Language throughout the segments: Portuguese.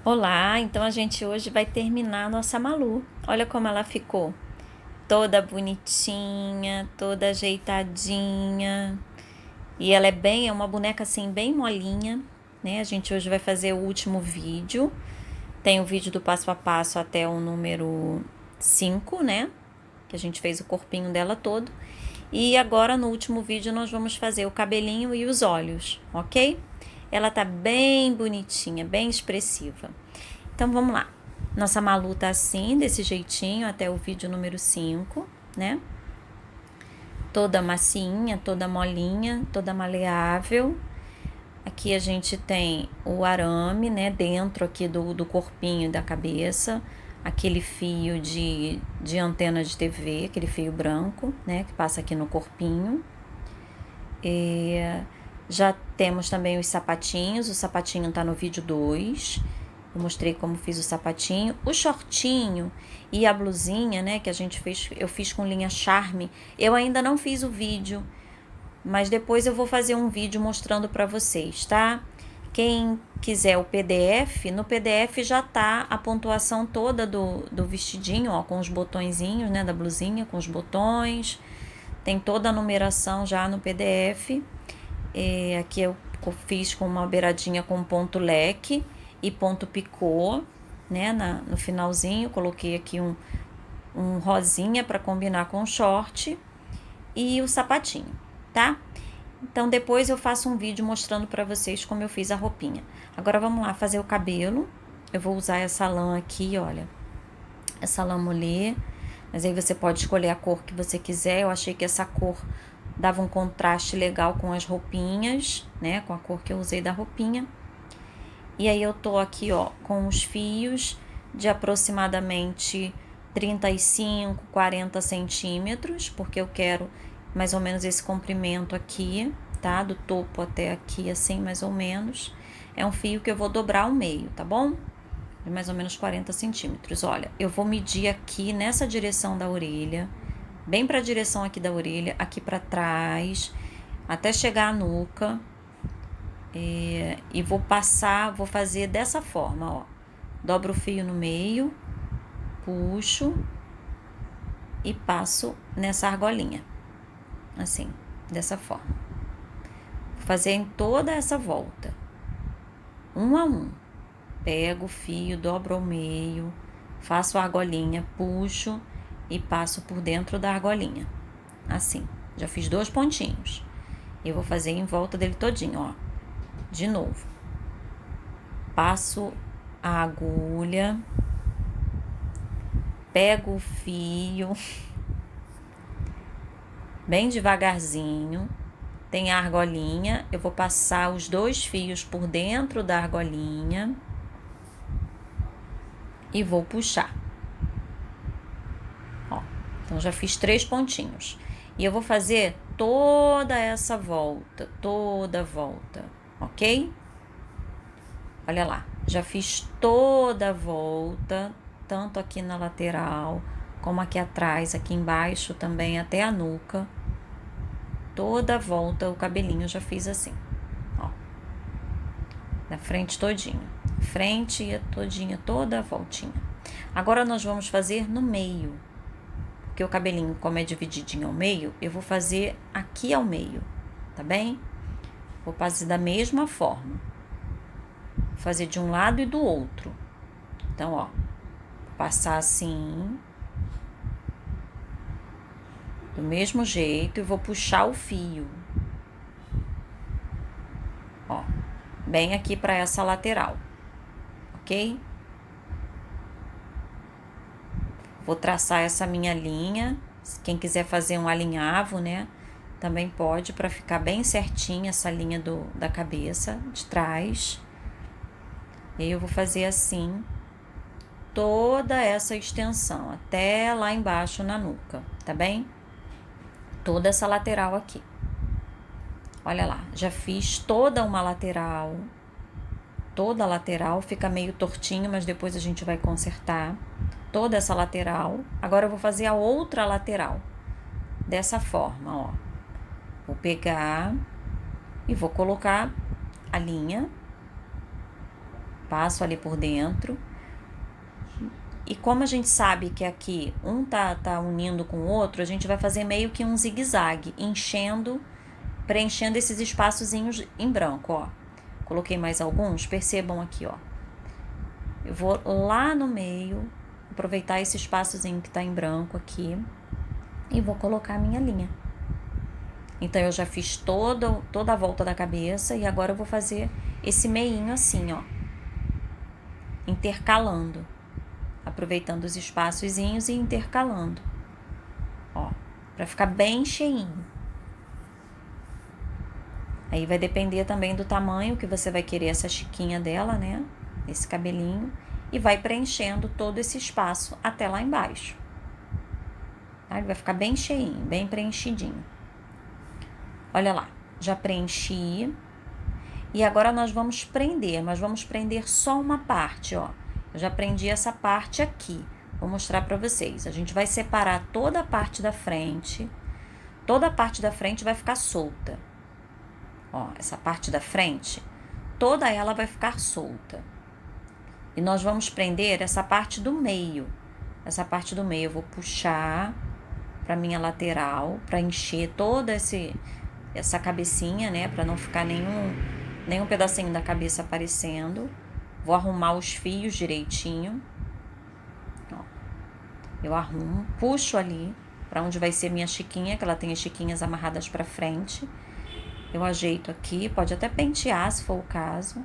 Olá, então a gente hoje vai terminar a nossa Malu. Olha como ela ficou. Toda bonitinha, toda ajeitadinha. E ela é uma boneca assim bem molinha, né? A gente hoje vai fazer o último vídeo. Tem o vídeo do passo a passo até o número 5, né? Que a gente fez o corpinho dela todo. E agora no último vídeo nós vamos fazer o cabelinho e os olhos, ok? Ela tá bem bonitinha, bem expressiva. Então vamos lá. Nossa Malu tá assim, desse jeitinho, até o vídeo número 5, né? Toda massinha, toda molinha, toda maleável. Aqui a gente tem o arame, né? Dentro aqui do corpinho da cabeça. Aquele fio de antena de TV, aquele fio branco, né? Que passa aqui no corpinho. Já temos também os sapatinhos. O sapatinho tá no vídeo 2. Eu mostrei como fiz o sapatinho, o shortinho e a blusinha, né, que a gente fez, eu fiz com linha Charme. Eu ainda não fiz o vídeo, mas depois eu vou fazer um vídeo mostrando para vocês, tá? Quem quiser o PDF, no PDF já tá a pontuação toda do vestidinho, ó, com os botõezinhos, né, da blusinha, com os botões. Tem toda a numeração já no PDF. Aqui eu fiz com uma beiradinha com ponto leque e ponto picô, né? No finalzinho, coloquei aqui um rosinha para combinar com o short e o sapatinho, tá? Então depois eu faço um vídeo mostrando para vocês como eu fiz a roupinha. Agora vamos lá fazer o cabelo. Eu vou usar essa lã aqui, olha. Essa lã mulher. Mas aí você pode escolher a cor que você quiser. Eu achei que essa cor dava um contraste legal com as roupinhas, né? Com a cor que eu usei da roupinha. E aí eu tô aqui, ó, com os fios de aproximadamente 35, 40 centímetros, porque eu quero mais ou menos esse comprimento aqui, tá? Do topo até aqui, assim, mais ou menos. É um fio que eu vou dobrar ao meio, tá bom? De mais ou menos 40 centímetros. Olha, eu vou medir aqui nessa direção da orelha, bem pra direção aqui da orelha, aqui pra trás, até chegar à nuca. E vou fazer dessa forma, ó. Dobro o fio no meio, puxo e passo nessa argolinha. Assim, dessa forma. Vou fazer em toda essa volta. Um a um. Pego o fio, dobro ao meio, faço a argolinha, puxo e passo por dentro da argolinha. Assim, já fiz 2 pontinhos. Eu vou fazer em volta dele todinho, ó. De novo. Passo a agulha, pego o fio, bem devagarzinho, tem a argolinha, eu vou passar os 2 fios por dentro da argolinha e vou puxar. Ó, então já fiz 3 pontinhos. E eu vou fazer toda essa volta, toda a volta, ok? Olha lá, já fiz toda a volta, tanto aqui na lateral, como aqui atrás, aqui embaixo também, até a nuca. Toda a volta, o cabelinho eu já fiz assim, ó. Da frente todinho. Frente todinha, toda a voltinha. Agora nós vamos fazer no meio. Porque o cabelinho, como é divididinho ao meio, eu vou fazer aqui ao meio, tá bem? Vou fazer da mesma forma. Vou fazer de um lado e do outro. Então, ó, passar assim, do mesmo jeito, e vou puxar o fio, ó, bem aqui para essa lateral, ok? Vou traçar essa minha linha. Quem quiser fazer um alinhavo, né, também pode, para ficar bem certinha essa linha da cabeça de trás. E aí eu vou fazer assim toda essa extensão até lá embaixo na nuca, tá bem? Toda essa lateral aqui. Olha lá, já fiz toda uma lateral. Toda a lateral fica meio tortinho, mas depois a gente vai consertar. Toda essa lateral. Agora eu vou fazer a outra lateral. Dessa forma, ó. Vou pegar e vou colocar a linha. passo ali por dentro. E como a gente sabe que aqui um tá unindo com o outro, a gente vai fazer meio que um zigue-zague, preenchendo esses espaçozinhos em branco, ó. Coloquei mais alguns, percebam aqui, ó. Eu vou lá no meio, aproveitar esse espaçozinho que tá em branco aqui e vou colocar a minha linha. Então, eu já fiz toda a volta da cabeça e agora eu vou fazer esse meinho assim, ó. Intercalando. Aproveitando os espaçozinhos e intercalando. Ó, pra ficar bem cheinho. Aí vai depender também do tamanho que você vai querer essa chiquinha dela, né? Esse cabelinho. E vai preenchendo todo esse espaço até lá embaixo. Tá? Ele vai ficar bem cheinho, bem preenchidinho. Olha lá, já preenchi. E agora nós vamos prender, mas vamos prender só uma parte, ó. Eu já prendi essa parte aqui. Vou mostrar pra vocês. A gente vai separar toda a parte da frente. Toda a parte da frente vai ficar solta. Ó, essa parte da frente, toda ela vai ficar solta. E nós vamos prender essa parte do meio. Essa parte do meio eu vou puxar pra minha lateral, pra encher toda essa cabecinha, né? Pra não ficar nenhum pedacinho da cabeça aparecendo. Vou arrumar os fios direitinho. Ó, eu arrumo, puxo ali pra onde vai ser minha chiquinha, que ela tem as chiquinhas amarradas pra frente. Eu ajeito aqui, pode até pentear se for o caso.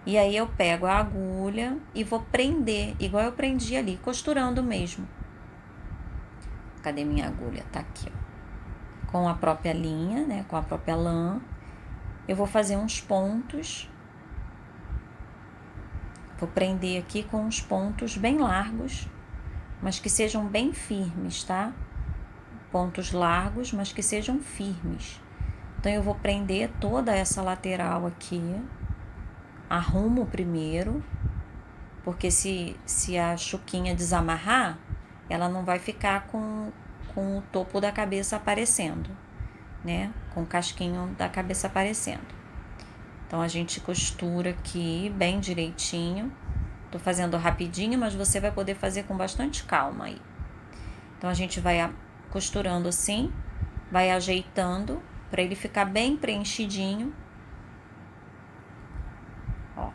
E aí eu pego a agulha e vou prender, igual eu prendi ali, costurando mesmo. Cadê minha agulha? Tá aqui, ó. Com a própria linha, né, com a própria lã. Eu vou fazer uns pontos. Vou prender aqui com uns pontos bem largos, mas que sejam bem firmes, tá? Pontos largos, mas que sejam firmes. Então, eu vou prender toda essa lateral aqui. Arrumo primeiro, porque se a chuquinha desamarrar, ela não vai ficar com o topo da cabeça aparecendo, né? Com o casquinho da cabeça aparecendo. Então, a gente costura aqui bem direitinho. Tô fazendo rapidinho, mas você vai poder fazer com bastante calma aí. Então, a gente vai costurando assim, vai ajeitando para ele ficar bem preenchidinho. Ó,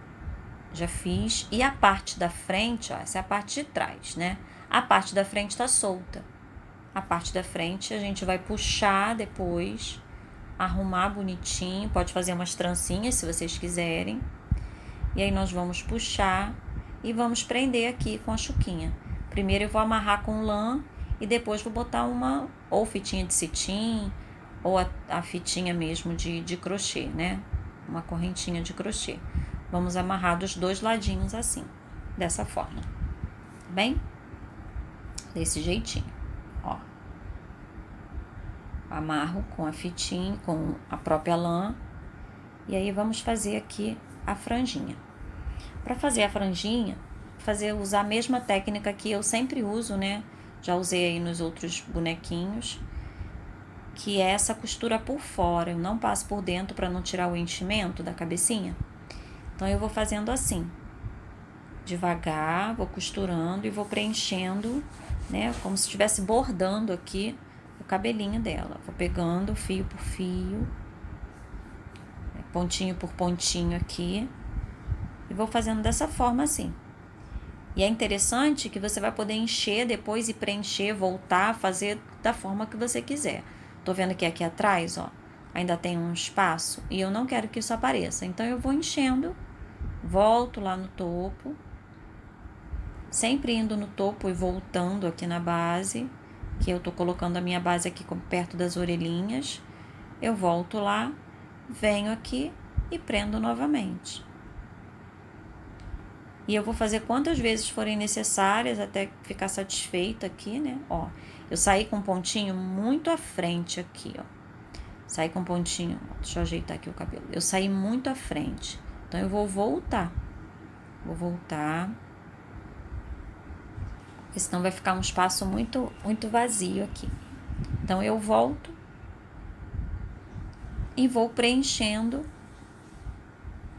já fiz. E a parte da frente, ó, essa é a parte de trás, né? A parte da frente tá solta. A parte da frente a gente vai puxar depois, arrumar bonitinho, pode fazer umas trancinhas se vocês quiserem. E aí nós vamos puxar e vamos prender aqui com a chuquinha. Primeiro eu vou amarrar com lã e depois vou botar uma ou fitinha de cetim ou a fitinha mesmo de crochê, né? Uma correntinha de crochê. Vamos amarrar dos dois ladinhos assim, dessa forma. Bem? Desse jeitinho, ó. Amarro com a fitinha, com a própria lã. E aí vamos fazer aqui a franjinha. Para fazer a franjinha, usar a mesma técnica que eu sempre uso, né? Já usei aí nos outros bonequinhos, que é essa costura por fora. Eu não passo por dentro para não tirar o enchimento da cabecinha. Então, eu vou fazendo assim, devagar, vou costurando e vou preenchendo, né? Como se estivesse bordando aqui o cabelinho dela. Vou pegando fio por fio, pontinho por pontinho aqui, e vou fazendo dessa forma assim. E é interessante que você vai poder encher depois e preencher, voltar, fazer da forma que você quiser. Tô vendo que aqui atrás, ó, ainda tem um espaço e eu não quero que isso apareça. Então, eu vou enchendo, volto lá no topo, sempre indo no topo e voltando aqui na base, que eu tô colocando a minha base aqui perto das orelhinhas. Eu volto lá, venho aqui e prendo novamente. E eu vou fazer quantas vezes forem necessárias até ficar satisfeita aqui, né? Ó, eu saí com um pontinho muito à frente aqui, ó. Saí com um pontinho, deixa eu ajeitar aqui o cabelo. Eu saí muito à frente, então eu vou voltar. Vou voltar. Porque senão vai ficar um espaço muito vazio aqui. Então, eu volto e vou preenchendo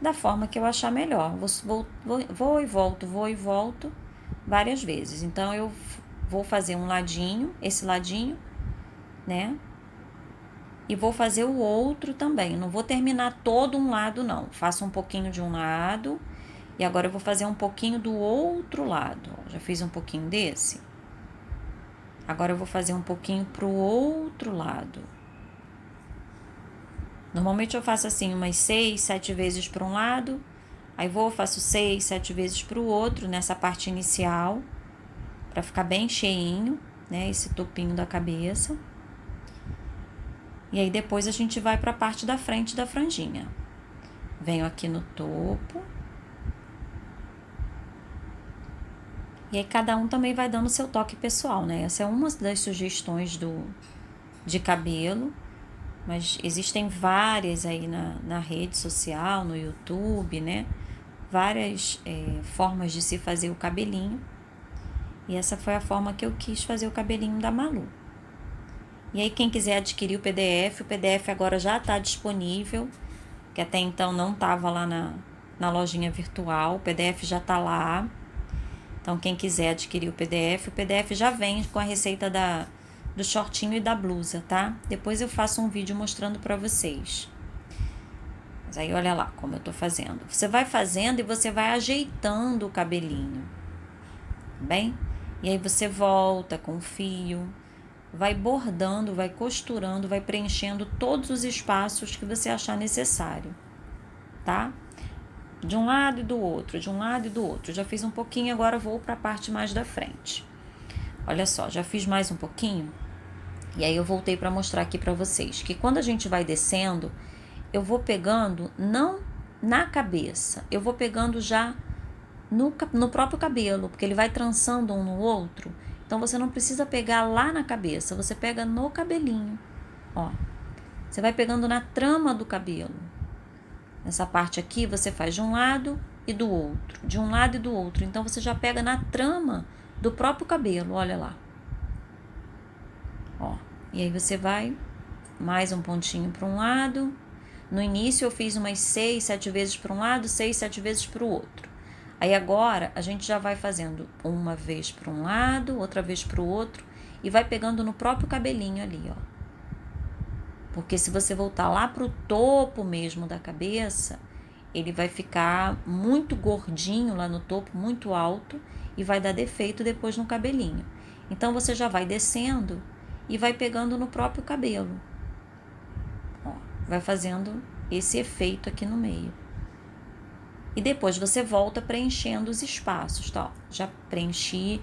da forma que eu achar melhor. Vou e volto várias vezes. Então, eu vou fazer um ladinho, esse ladinho, né? E vou fazer o outro também. Não vou terminar todo um lado, não. Faço um pouquinho de um lado e agora eu vou fazer um pouquinho do outro lado. Já fiz um pouquinho desse. Agora eu vou fazer um pouquinho pro outro lado. Normalmente eu faço assim umas 6, 7 vezes para um lado, aí faço 6, 7 vezes para o outro nessa parte inicial, para ficar bem cheinho, né, esse topinho da cabeça. E aí depois a gente vai para a parte da frente da franjinha. Venho aqui no topo. E aí cada um também vai dando seu toque pessoal, né? Essa é uma das sugestões de cabelo. Mas existem várias aí na rede social, no YouTube, né? Várias formas de se fazer o cabelinho. E essa foi a forma que eu quis fazer o cabelinho da Malu. E aí quem quiser adquirir o PDF agora já está disponível, que até então não estava lá na lojinha virtual, o PDF já está lá. Então quem quiser adquirir o PDF já vem com a receita do shortinho e da blusa, tá? Depois eu faço um vídeo mostrando pra vocês. Mas aí olha lá como eu tô fazendo. Você vai fazendo e você vai ajeitando o cabelinho, bem? E aí você volta com o fio, vai bordando, vai costurando, vai preenchendo todos os espaços que você achar necessário, tá? De um lado e do outro, de um lado e do outro. Já fiz um pouquinho, agora vou pra parte mais da frente. Olha só, já fiz mais um pouquinho. E aí eu voltei para mostrar aqui para vocês que quando a gente vai descendo, eu vou pegando não na cabeça, eu vou pegando já no próprio cabelo, porque ele vai trançando um no outro. Então você não precisa pegar lá na cabeça, você pega no cabelinho, ó. Você vai pegando na trama do cabelo. Nessa parte aqui você faz de um lado e do outro, de um lado e do outro. Então você já pega na trama do próprio cabelo, olha lá. Ó, e aí você vai mais um pontinho para um lado. No início eu fiz umas 6, 7 vezes para um lado, 6, 7 vezes para o outro. Aí agora a gente já vai fazendo uma vez para um lado, outra vez para o outro e vai pegando no próprio cabelinho ali, ó. Porque se você voltar lá pro topo mesmo da cabeça, ele vai ficar muito gordinho lá no topo, muito alto e vai dar defeito depois no cabelinho. Então você já vai descendo e vai pegando no próprio cabelo. Ó, vai fazendo esse efeito aqui no meio. E depois você volta preenchendo os espaços, tá? Já preenchi,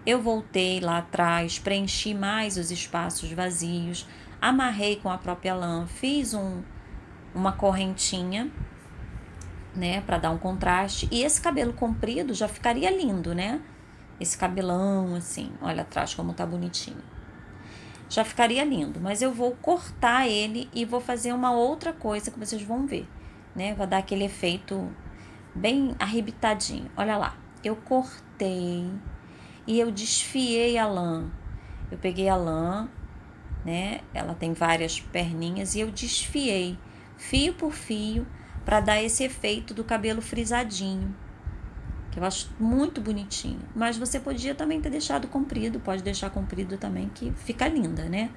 eu voltei lá atrás, preenchi mais os espaços vazios, amarrei com a própria lã, fiz uma correntinha, né, para dar um contraste. E esse cabelo comprido já ficaria lindo, né? Esse cabelão assim, olha atrás como tá bonitinho. Já ficaria lindo, mas eu vou cortar ele e vou fazer uma outra coisa que vocês vão ver, né? Vai dar aquele efeito bem arrebitadinho. Olha lá, eu cortei e eu desfiei a lã. Eu peguei a lã, né? Ela tem várias perninhas e eu desfiei fio por fio para dar esse efeito do cabelo frisadinho, que eu acho muito bonitinho. Mas você podia também ter deixado comprido, pode deixar comprido também, que fica linda, né?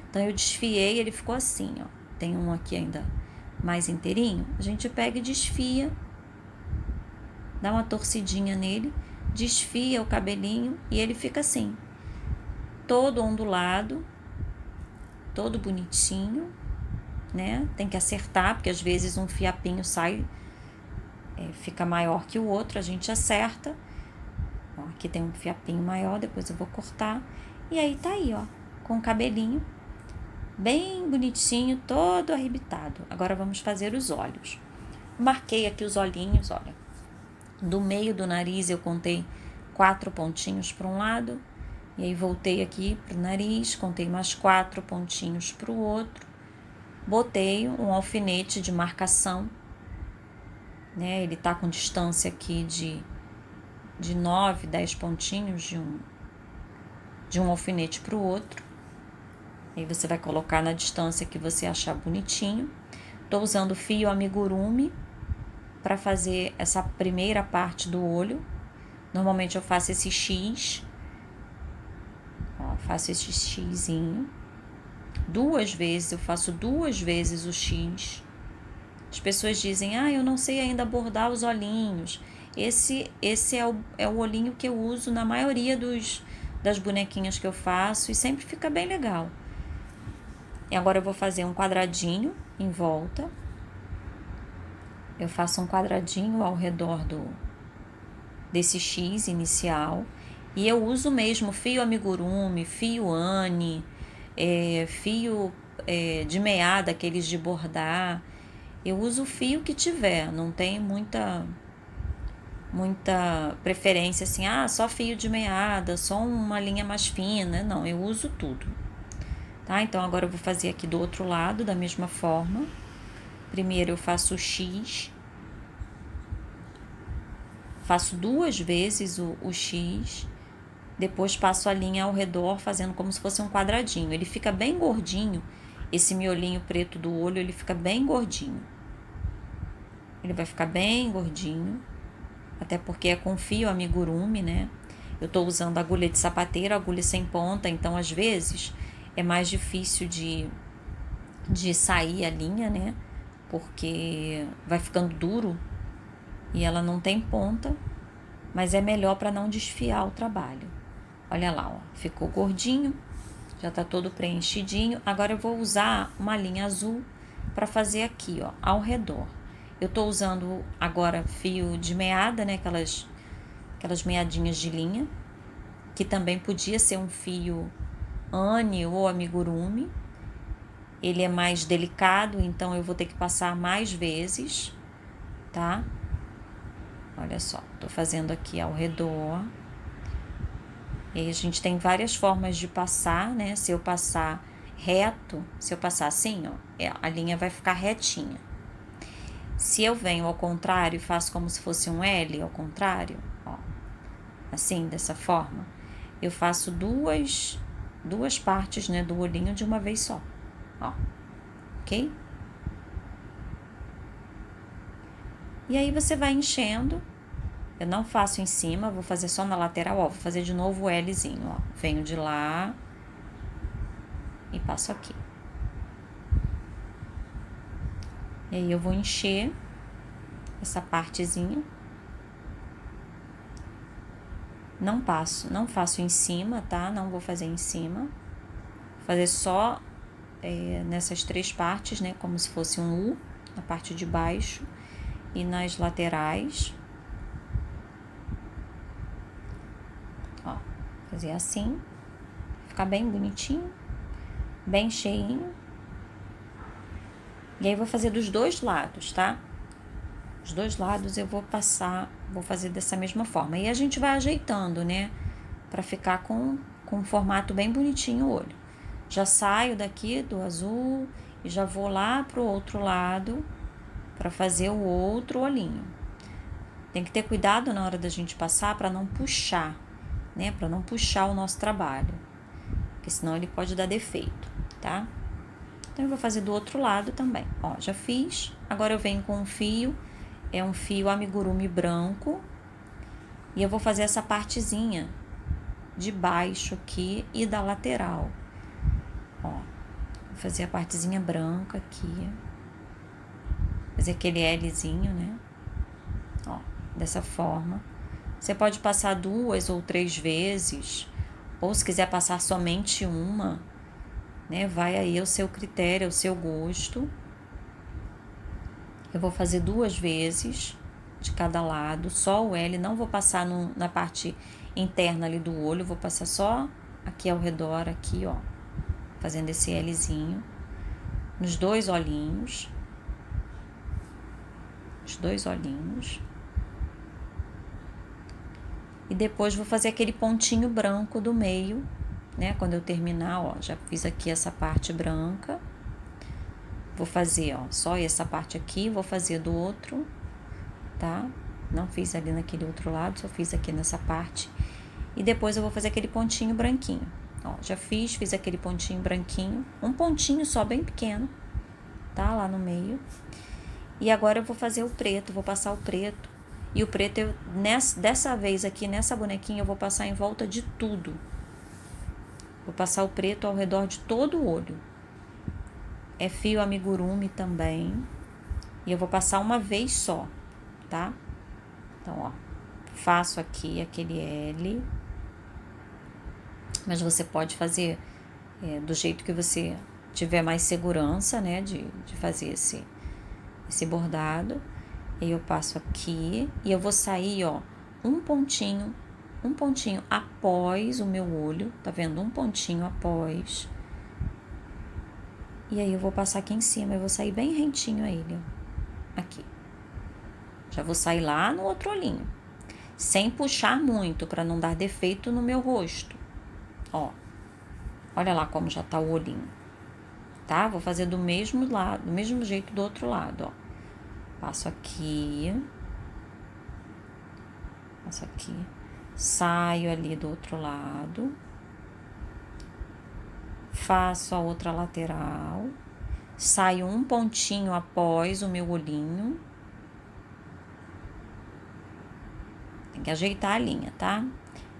Então eu desfiei, ele ficou assim, ó. Tem um aqui ainda mais inteirinho. A gente pega e desfia, dá uma torcidinha nele, desfia o cabelinho e ele fica assim, todo ondulado, todo bonitinho, né? Tem que acertar, porque às vezes um fiapinho sai, fica maior que o outro, a gente acerta. Ó, aqui tem um fiapinho maior, depois eu vou cortar. E aí tá aí, ó, com o cabelinho bem bonitinho, todo arrebitado. Agora vamos fazer os olhos. Marquei aqui os olhinhos, olha. Do meio do nariz eu contei 4 pontinhos para um lado. E aí voltei aqui pro nariz, contei mais 4 pontinhos pro outro. Botei um alfinete de marcação, né? Ele tá com distância aqui de 9, 10 pontinhos de um alfinete pro outro. Aí você vai colocar na distância que você achar bonitinho. Tô usando fio amigurumi, para fazer essa primeira parte do olho. Normalmente eu faço esse X, ó, faço esse xizinho. 2 vezes, eu faço 2 vezes o X. As pessoas dizem, eu não sei ainda bordar os olhinhos. Esse é o olhinho que eu uso na maioria das bonequinhas que eu faço e sempre fica bem legal. E agora eu vou fazer um quadradinho em volta. Eu faço um quadradinho ao redor desse X inicial. E eu uso mesmo fio amigurumi, fio Anne, fio de meada, aqueles de bordar. Eu uso o fio que tiver, não tem muita preferência assim, só fio de meada, só uma linha mais fina. Não, eu uso tudo. Tá? Então agora eu vou fazer aqui do outro lado da mesma forma. Primeiro eu faço o X. Faço 2 vezes o X. Depois passo a linha ao redor, fazendo como se fosse um quadradinho. Ele fica bem gordinho. Esse miolinho preto do olho, ele fica bem gordinho. Ele vai ficar bem gordinho. Até porque é com fio amigurumi, né? Eu tô usando agulha de sapateiro, agulha sem ponta. Então, às vezes, é mais difícil de sair a linha, né? Porque vai ficando duro e ela não tem ponta. Mas é melhor para não desfiar o trabalho. Olha lá, ó, ficou gordinho, já tá todo preenchidinho. Agora eu vou usar uma linha azul para fazer aqui, ó, ao redor. Eu tô usando agora fio de meada, né, aquelas meadinhas de linha, que também podia ser um fio Anne ou amigurumi. Ele é mais delicado, então eu vou ter que passar mais vezes, tá? Olha só, tô fazendo aqui ao redor. E aí a gente tem várias formas de passar, né? Se eu passar reto, se eu passar assim, ó, a linha vai ficar retinha. Se eu venho ao contrário e faço como se fosse um L ao contrário, ó, assim, dessa forma, eu faço duas partes, né, do olhinho de uma vez só, ó, ok? E aí você vai enchendo. Eu não faço em cima, vou fazer só na lateral, ó, vou fazer de novo o Lzinho, ó. Venho de lá e passo aqui. E aí eu vou encher essa partezinha. Não faço em cima, tá? Não vou fazer em cima. Vou fazer só nessas 3 partes, né? Como se fosse um U, na parte de baixo e nas laterais. Ó, fazer assim, ficar bem bonitinho, bem cheinho. E aí vou fazer dos 2 lados, tá? Os 2 lados eu vou fazer dessa mesma forma. E a gente vai ajeitando, né? Pra ficar com um formato bem bonitinho o olho. Já saio daqui do azul e já vou lá pro outro lado pra fazer o outro olhinho. Tem que ter cuidado na hora da gente passar pra não puxar, né? Pra não puxar o nosso trabalho, porque senão ele pode dar defeito, tá? Então eu vou fazer do outro lado também. Ó, já fiz. Agora eu venho com um fio, é um fio amigurumi branco, e eu vou fazer essa partezinha de baixo aqui e da lateral. Ó, vou fazer a partezinha branca aqui, fazer aquele Lzinho, né? Ó, dessa forma. Você pode passar 2 ou 3 vezes, ou se quiser passar somente uma, né? Vai aí ao seu critério, ao seu gosto. Eu vou fazer 2 vezes de cada lado, só o L, não vou passar na parte interna ali do olho, vou passar só aqui ao redor, aqui, ó, fazendo esse Lzinho, nos 2 olhinhos, os 2 olhinhos. E depois vou fazer aquele pontinho branco do meio, né? Quando eu terminar, ó, já fiz aqui essa parte branca. Vou fazer, ó, só essa parte aqui, vou fazer do outro, tá? Não fiz ali naquele outro lado, só fiz aqui nessa parte. E depois eu vou fazer aquele pontinho branquinho. Ó, já fiz aquele pontinho branquinho, um pontinho só bem pequeno, tá? Lá no meio. E agora eu vou fazer o preto, vou passar o preto. E o preto, dessa vez aqui, nessa bonequinha, eu vou passar em volta de tudo. Vou passar o preto ao redor de todo o olho. É fio amigurumi também. E eu vou passar uma vez só, tá? Então, ó, faço aqui aquele L. Mas você pode fazer do jeito que você tiver mais segurança, né? De fazer esse bordado. E eu passo aqui e eu vou sair, ó, um pontinho após o meu olho, tá vendo? Um pontinho após. E aí eu vou passar aqui em cima, eu vou sair bem rentinho a ele, ó, aqui. Já vou sair lá no outro olhinho, sem puxar muito para não dar defeito no meu rosto. Ó, olha lá como já tá o olhinho, tá? Vou fazer do mesmo lado, do mesmo jeito do outro lado, ó. Passo aqui, saio ali do outro lado, faço a outra lateral, saio um pontinho após o meu olhinho. Tem que ajeitar a linha, tá?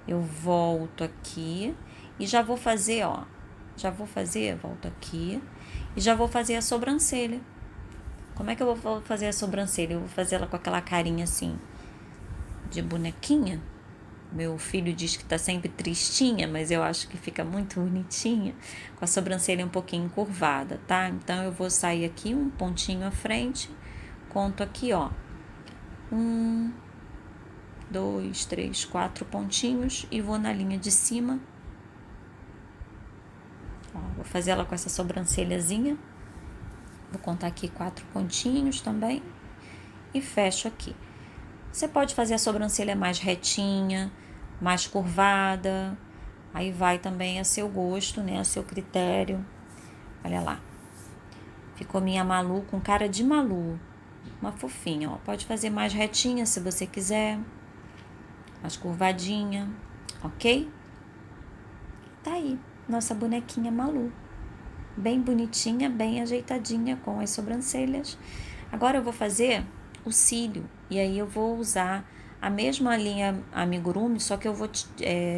Eu volto aqui e já vou fazer, ó. Volto aqui e já vou fazer a sobrancelha. Como é que eu vou fazer a sobrancelha? Eu vou fazer ela com aquela carinha assim, de bonequinha. Meu filho diz que tá sempre tristinha, mas eu acho que fica muito bonitinha, com a sobrancelha um pouquinho curvada, tá? Então, eu vou sair aqui um pontinho à frente, conto aqui, ó. 1, 2, 3, 4 pontinhos e vou na linha de cima. Ó, vou fazer ela com essa sobrancelhazinha. Vou contar aqui 4 pontinhos também e fecho aqui. Você pode fazer a sobrancelha mais retinha, mais curvada, aí vai também a seu gosto, né, a seu critério. Olha lá, ficou minha Malu com cara de Malu, uma fofinha, ó. Pode fazer mais retinha se você quiser, mais curvadinha, ok? Tá aí, nossa bonequinha Malu, bem bonitinha, bem ajeitadinha com as sobrancelhas. Agora eu vou fazer o cílio, e aí eu vou usar a mesma linha amigurumi, só que eu vou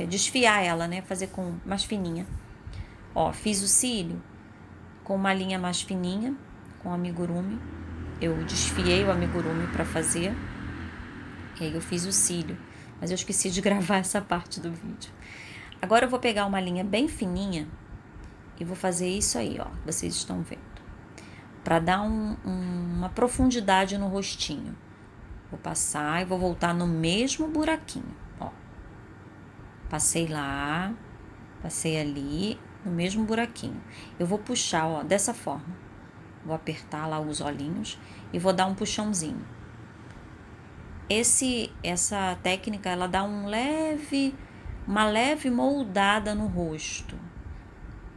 desfiar ela, né? Fazer com mais fininha. Ó, fiz o cílio com uma linha mais fininha, com amigurumi. Eu desfiei o amigurumi para fazer. E aí eu fiz o cílio, mas eu esqueci de gravar essa parte do vídeo. Agora eu vou pegar uma linha bem fininha e vou fazer isso aí, ó, vocês estão vendo. Para dar uma profundidade no rostinho. Vou passar e vou voltar no mesmo buraquinho, ó. Passei lá, passei ali, no mesmo buraquinho. Eu vou puxar, ó, dessa forma. Vou apertar lá os olhinhos e vou dar um puxãozinho. Essa técnica, ela dá uma leve moldada no rosto.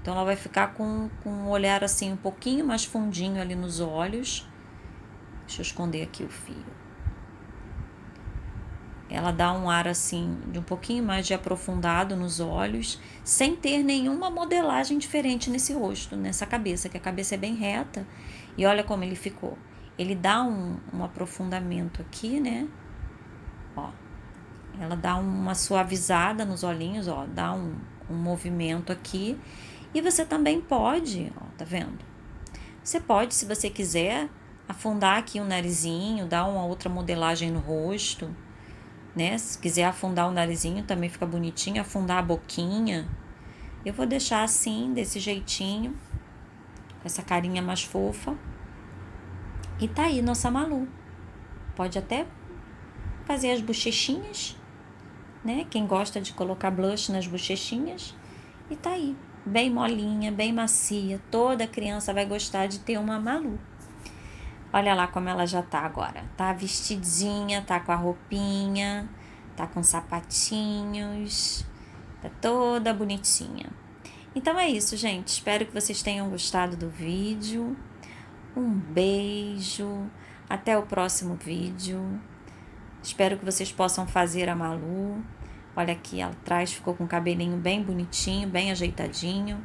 Então, ela vai ficar com um olhar assim, um pouquinho mais fundinho ali nos olhos. Deixa eu esconder aqui o fio. Ela dá um ar assim, de um pouquinho mais de aprofundado nos olhos, sem ter nenhuma modelagem diferente nesse rosto, nessa cabeça, que a cabeça é bem reta. E olha como ele ficou. Ele dá um aprofundamento aqui, né? Ó, ela dá uma suavizada nos olhinhos, ó, dá um movimento aqui. E você também pode, ó, tá vendo? Você pode, se você quiser, afundar aqui o narizinho, dar uma outra modelagem no rosto, né? Se quiser afundar o narizinho, também fica bonitinho, afundar a boquinha. Eu vou deixar assim, desse jeitinho, com essa carinha mais fofa. E tá aí nossa Malu. Pode até fazer as bochechinhas, né? Quem gosta de colocar blush nas bochechinhas. E tá aí, bem molinha, bem macia. Toda criança vai gostar de ter uma Malu. Olha lá como ela já tá agora. Tá vestidinha, tá com a roupinha, tá com sapatinhos, tá toda bonitinha. Então é isso, gente. Espero que vocês tenham gostado do vídeo. Um beijo. Até o próximo vídeo. Espero que vocês possam fazer a Malu. Olha aqui, ela atrás ficou com o cabelinho bem bonitinho, bem ajeitadinho.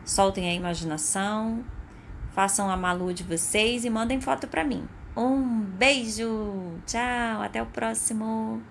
Soltem a imaginação. Façam a Malu de vocês e mandem foto pra mim. Um beijo! Tchau! Até o próximo!